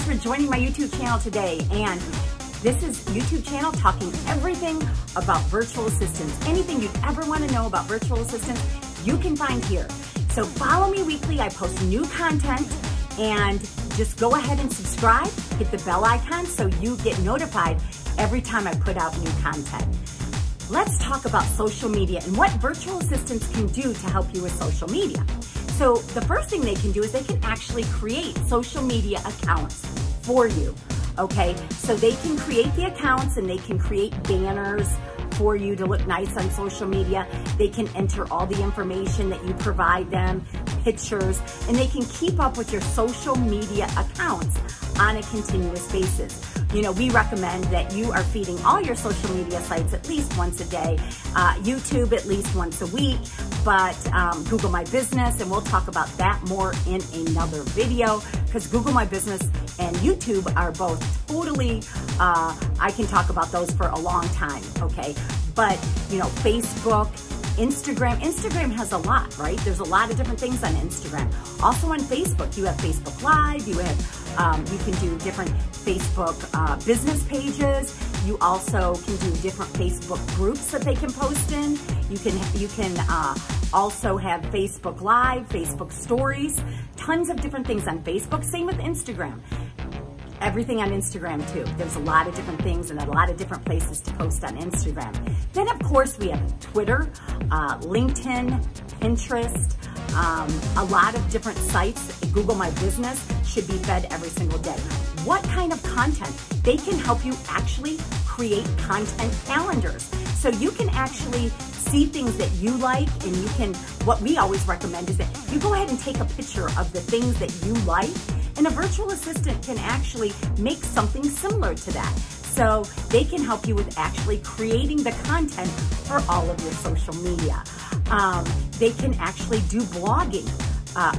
thanks for joining my YouTube channel today. And this is YouTube channel talking everything about virtual assistants. Anything you'd ever want to know about virtual assistants, you can find here. So follow me weekly. I post new content, and just go ahead and subscribe. Hit the bell icon so you get notified every time I put out new content. Let's talk about social media and what virtual assistants can do to help you with social media. So the first thing they can do is they can actually create social media accounts for you. Okay, so they can create the accounts and they can create banners for you to look nice on social media. They can enter all the information that you provide them, pictures, and they can keep up with your social media accounts on a continuous basis. You know, we recommend that you are feeding all your social media sites at least once a day, YouTube at least once a week, but Google My Business, and we'll talk about that more in another video, because Google My Business and YouTube are both totally, I can talk about those for a long time, okay? But, you know, Facebook, Instagram has a lot, right? There's a lot of different things on Instagram. Also on Facebook, you have Facebook Live, you can do different Facebook business pages. You also can do different Facebook groups that they can post in. You can also have Facebook Live, Facebook Stories, tons of different things on Facebook. Same with Instagram. Everything on Instagram too. There's a lot of different things and a lot of different places to post on Instagram. Then of course we have Twitter, LinkedIn, Pinterest, a lot of different sites. Google My Business should be fed every single day. What kind of content? They can help you actually create content calendars. So you can actually see things that you like, and you can, what we always recommend is that you go ahead and take a picture of the things that you like, and a virtual assistant can actually make something similar to that. So they can help you with actually creating the content for all of your social media. They can actually do blogging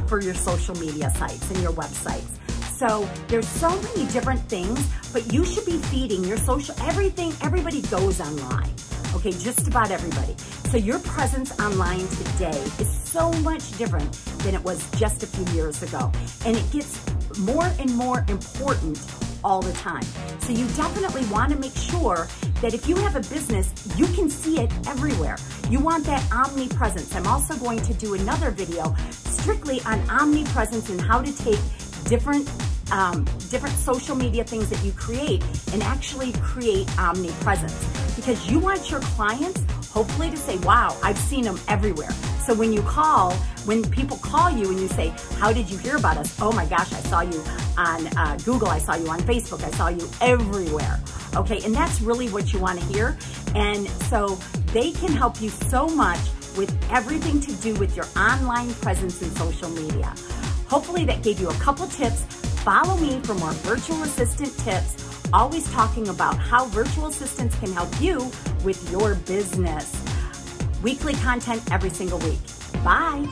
for your social media sites and your websites. So there's so many different things, but you should be feeding your social, everybody goes online, okay, just about everybody. So your presence online today is so much different than it was just a few years ago. And it gets more and more important all the time. So you definitely want to make sure that if you have a business, you can see it everywhere. You want that omnipresence. I'm also going to do another video strictly on omnipresence and how to take different social media things that you create and actually create omnipresence. Because you want your clients hopefully to say, wow, I've seen them everywhere. So when people call you and you say, how did you hear about us? Oh my gosh, I saw you on Google, I saw you on Facebook, I saw you everywhere. Okay, and that's really what you want to hear. And so they can help you so much with everything to do with your online presence in social media. Hopefully that gave you a couple tips. Follow me for more virtual assistant tips, always talking about how virtual assistants can help you with your business. Weekly content every single week. Bye.